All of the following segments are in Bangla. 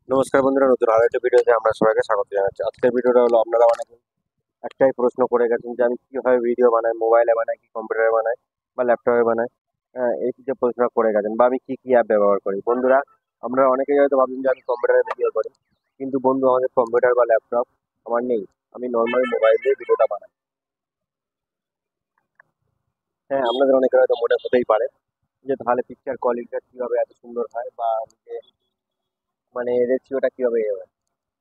নমস্কার বন্ধুরা, নতুন আরো একটা ভিডিওতে আমরা সবাইকে স্বাগত জানাচ্ছি। আজকের ভিডিওটা হলো, আপনারা অনেকে একটাই প্রশ্ন করে গেছেন যে আমি কিভাবে ভিডিও বানাই, মোবাইলে বানাই কি কম্পিউটারে বানাই বা ল্যাপটপে বানাই। এই যে প্রশ্ন করে গেছেন, বা আমি কি কি অ্যাপ ব্যবহার করি। বন্ধুরা, আপনারা অনেকেই হয়তো ভাবছেন যে আমি কম্পিউটারে ভিডিও করি, কিন্তু বন্ধু আমাদের কম্পিউটার বা ল্যাপটপ আমার নেই। আমি নর্মালি মোবাইল দিয়ে ভিডিওটা বানাই। হ্যাঁ, আপনাদের অনেকের হয়তো মনে হতেই পারে যে তাহলে পিকচার কোয়ালিটিটা কিভাবে এত সুন্দর হয়, বা যে মানে রেশিওটা কিভাবে এ হয়।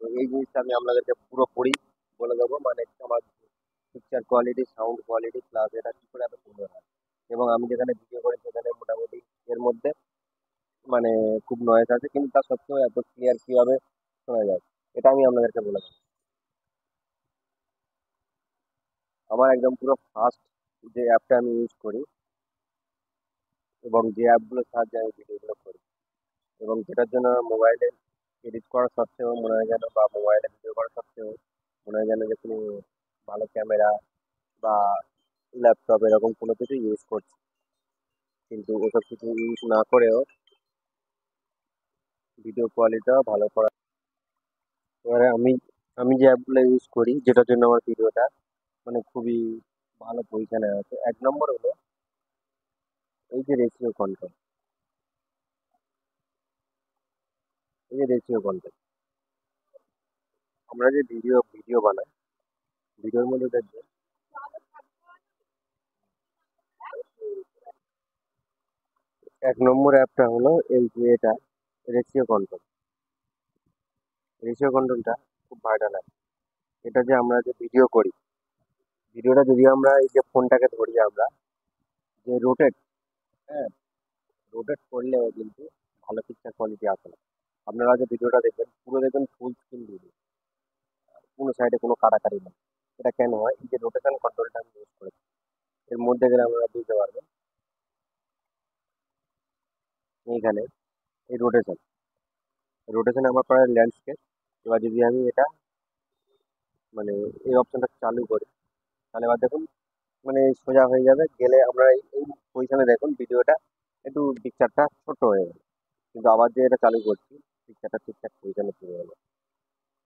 তো এই জিনিসটা আমি আপনাদেরকে পুরোপুরি বলে দেবো, মানে আমার picture quality, sound quality, plus এটা কি করে এত সুন্দর হয়। এবং আমি যেখানে ভিডিও করি সেখানে মোটামুটি এর মধ্যে মানে খুব নয়েজ আছে, কিন্তু তা সত্ত্বেও এত ক্লিয়ার কিভাবে শোনা যায়, এটা আমি আপনাদেরকে বলে দেবো। আমার একদম পুরো ফার্স্ট যে অ্যাপটা আমি ইউজ করি, এবং যে অ্যাপগুলোর সাহায্যে আমি ভিডিওগুলো করি, এবং যেটার জন্য মোবাইলে এডিট করা সত্ত্বেও মনে হয় যেন, বা মোবাইলে ভিডিও করা সত্ত্বেও মনে হয় যেন যে কোনো ভালো ক্যামেরা বা ল্যাপটপ এরকম কোনো কিছু ইউজ করছি, কিন্তু ওসব কিছু ইউজ না করেও ভিডিও কোয়ালিটিটাও ভালো করা। এবারে আমি আমি যে অ্যাপগুলো ইউজ করি, যেটার জন্য আমার ভিডিওটা মানে খুবই ভালো পজিশনে আছে, এক নম্বর হলো এই যে রেশিও কন্ট্রোল। এই যে রেশিও কন্ট্রোল, আমরা যে ভিডিও ভিডিও বানাই, ভিডিওর মধ্যে দেখবে এক নম্বর অ্যাপটা হলো এই যে এটা রেশিও কন্ট্রোল। রেশিও কন্ট্রোলটা খুব ভাইটাল অ্যাপ। এটা যে আমরা যে ভিডিও করি, ভিডিওটা যদি আমরা এই যে ফোনটাকে ধরি, আমরা যে রোটেট, হ্যাঁ, রোটেট করলেও কিন্তু ভালো পিকচার কোয়ালিটি আসে না। আপনারা যে ভিডিওটা দেখবেন, পুরো দেখবেন ফুল স্ক্রিন ভিডিও, কোনো সাইডে কোনো কাটাকাটি নেই। এটা কেন হয়? এই যে রোটেশন কন্ট্রোলটা আমি ইউজ করেছি, এর মধ্যে গেলে আপনারা বুঝতে পারবেন। এইখানে এই রোটেশন, রোটেশনে আমার প্রায় ল্যান্ডস্কেপ। এবার যদি আমি এটা মানে এই অপশনটা চালু করি, তাহলে এবার দেখুন মানে সোজা হয়ে যাবে। গেলে আমরা এই পজিশনে দেখুন ভিডিওটা একটু পিকচারটা ছোট হয়ে গেল, কিন্তু আবার যে এটা চালু করছি পিকচারটা ঠিকঠাক পজিশনে চলে গেলো।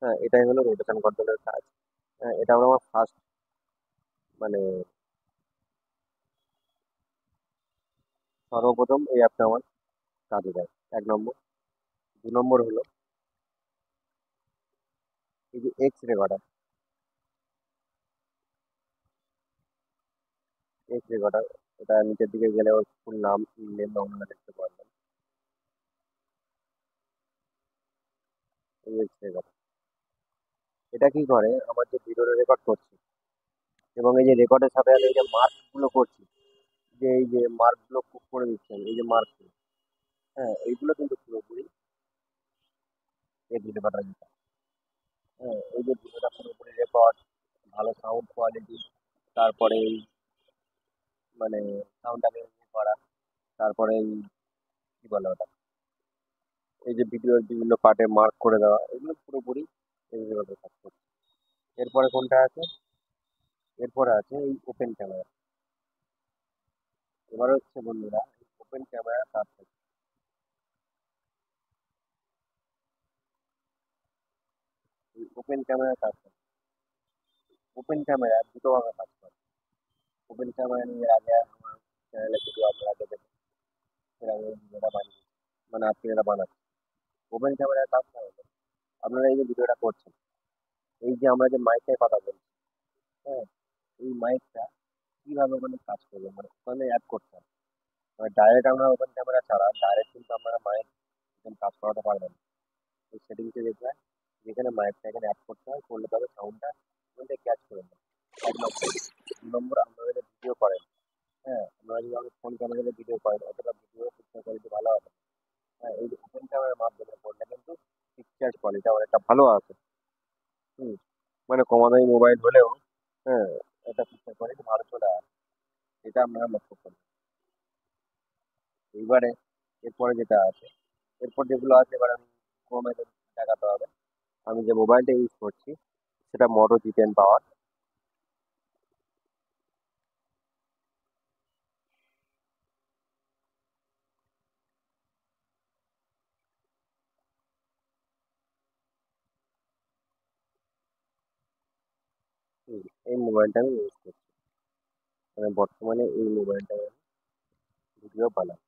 হ্যাঁ, এটাই হলো রোটেশন কন্ট্রোলের কাজ। হ্যাঁ, এটা হলো আমার ফার্স্ট মানে সর্বপ্রথম এই অ্যাপটা আমার কাজে দেয়, এক নম্বর। দু নম্বর হলো এই যে এক্স রেকর্ডার। এক্স রেকর্ডার, এটা নিচের দিকে গেলে ওর ফুল নাম, নেম আপনারা দেখতে পারবেন। এই এক্স রেকর্ডার, এটা কি করে, আমার যে ভিডিওটা রেকর্ড করছি এবং এই যে রেকর্ডের সাথে সাথে এই যে মার্কগুলো করছি, যে এই যে মার্কগুলো করে দিচ্ছেন, এই যে মার্ক, হ্যাঁ, এইগুলো কিন্তু পুরোপুরি এই রেকর্ডার দিতে। হ্যাঁ, এই যে ভিডিওটা পুরোপুরি রেকর্ড, ভালো সাউন্ড কোয়ালিটি, তারপরে এই মানে সাউন্ডটাকে করা, তারপরে এই কি বলে ওটা, এই যে ভিডিওর বিভিন্ন পার্টে মার্ক করে দেওয়া, এগুলো পুরোপুরি এই রেকর্ডের কাজ করছে। এরপরে কোনটা আছে? এরপরে আছে এই ওপেন ক্যামেরা। এবার হচ্ছে বন্ধুরা, ওপেন ক্যামেরা কাজ করছে। এই ওপেন ক্যামেরা কাজ করছে। ওপেন ক্যামেরা দুটো ভাবে কাজ করে। ওপেন ক্যামেরা নিয়ে এর আগে আমার চ্যানেলে ভিডিও আপনারা দেখেছেন, এর আগে ভিডিওটা বানিয়েছি, মানে আপনি এটা বানাচ্ছেন। ওপেন ক্যামেরার কাজটা হলো, আপনারা এই যে ভিডিওটা করছেন, এই যে আমরা যে মাইকের কথা বলছি, হ্যাঁ, এই মাইকটা কিভাবে মানে কাজ করবে, মানে ওখানে অ্যাড করতে হবে। ডাইরেক্ট আমরা ওপেন ক্যামেরা ছাড়া ডাইরেক্ট কিন্তু আপনারা মাইক কাজ করাতে পারবেন না। এই সেটিংসে যেতে হয়, যেখানে মাইকটা এখানে অ্যাড করতে হয়, করলে তবে সাউন্ডটা ওখানে ক্যাচ করে নেয়। এক নম্বর। দু নম্বর, আপনারা যদি ভিডিও করেন, হ্যাঁ, আপনারা যদি আমাদের ফোন ক্যামেরাতে ভিডিও করেন, অতটা ভিডিও পিকচার কোয়ালিটি ভালো হবে না। হ্যাঁ, এই যে ওপেন ক্যামেরার মাধ্যমে করলে কিন্তু পিকচার কোয়ালিটি অনেকটা ভালো আসে। হুম, মানে কম দামি মোবাইল হলেও, হ্যাঁ, এটা পিকচার কোয়ালিটি ভালো চলে আসে, এটা আপনারা লক্ষ্য করবেন। এইবারে এরপরে যেটা আছে, এরপর যেগুলো আছে এবার আমি ক্রমে দেখাতে হবে। আমি যে মোবাইলটা ইউজ করছি সেটা মোটো G10 পাওয়ার। এই মোবাইলটা আমি ইউজ করছি, মানে বর্তমানে এই মোবাইলটা ভিডিও বানাই।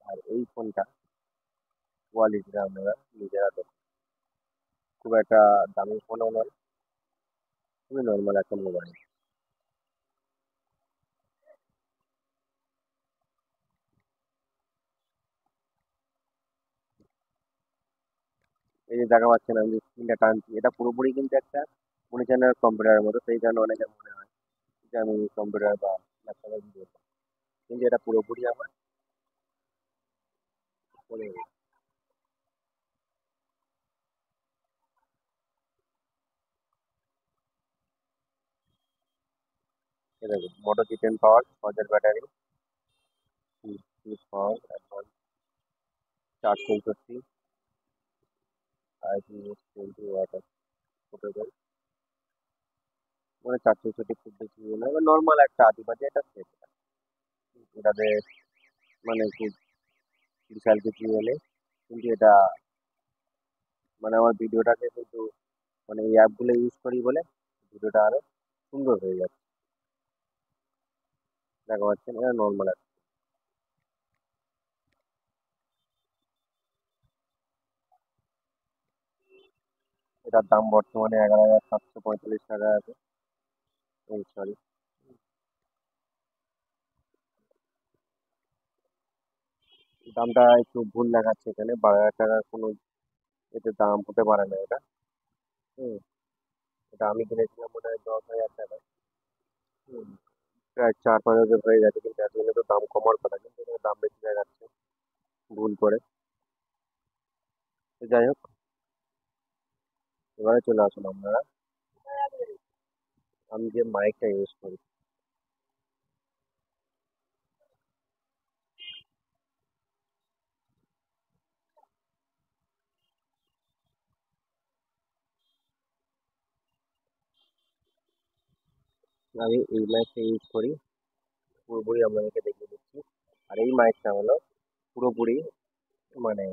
আর এই ফোনটা কোয়ালিটিটা আমরা নিজেরা দেখি, খুব একটা দামি ফোনও নয়, খুবই নর্মাল একটা মোবাইল। এই যে দেখা পাচ্ছেন আমি যে স্ক্রিনটা টানছি, এটা পুরোপুরি কিন্তু একটা মনে হচ্ছে না কম্পিউটারের মতো, সেই জন্য অনেকের মনে হয় যে আমি কম্পিউটার বা ল্যাপটপে ভিডিও করি, কিন্তু এটা পুরোপুরি আমার ফোনে। এই দেখুন মোটো জি10 পাওয়ার 6,000 ব্যাটারি, পাওয়ার অ্যাডভান্স 464 IP/20 ওয়াট পোর্টেবল, মানে 464 খুব বেশি না, নর্মাল একটা আদিবাসী একটা সেট। এটাতে মানে খুব বিশাল কিছু হলে কিন্তু এটা মানে আমার ভিডিওটাকে কিন্তু মানে এই অ্যাপগুলো ইউজ করি বলে ভিডিওটা আরো সুন্দর হয়ে যাচ্ছে। দেখা পাচ্ছেন এটা নর্মাল অ্যাপ। এটার দাম বর্তমানে 11,745 টাকা আছে। সরি, দামটা একটু ভুল দেখাচ্ছে, এখানে 12,000 টাকার কোনো এতে দাম হতে পারে না এটা। হুম, এটা আমি কিনেছিলাম মনে হয় 10,000 টাকা। হুম, প্রায় 4-5 হাজার হয়ে গেছে, কিন্তু এতগুলো তো দাম কমার কথা, কিন্তু এখানে দাম বেশি দেখাচ্ছে ভুল করে। তো যাই হোক, এবারে চলে আসুন আপনারা, আমি যে মাইকটা ইউজ করি। আমি এই মাইকটা ইউজ করি, পুরোপুরি আপনাদেরকে দেখিয়ে দিচ্ছি। আর এই মাইকটা হলো পুরোপুরি মানে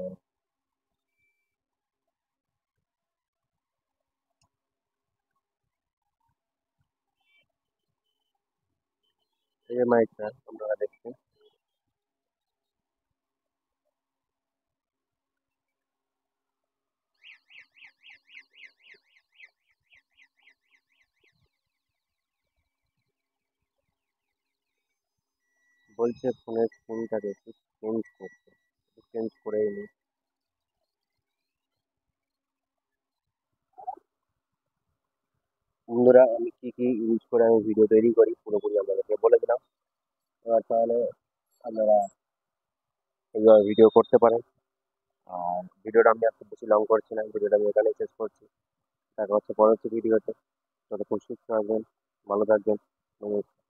এই যে মাইকটা আপনারা দেখছেন, বলছে ফোনের ফোনটাকে একটু চেঞ্জ করতে, চেঞ্জ করে নিই। বন্ধুরা, আমি কি কি ইউজ করে আমি ভিডিও তৈরি করি পুরোপুরি আপনাদেরকে বলে দিলাম। এবার তাহলে আপনারা এইভাবে ভিডিও করতে পারেন। আর ভিডিওটা আমি আর খুব বেশি লং করছি না, ভিডিওটা আমি এখানেই শেষ করছি। দেখা হচ্ছে পরবর্তী ভিডিওতে। ততক্ষণ সুস্থ থাকবেন, ভালো থাকবেন। নমস্কার।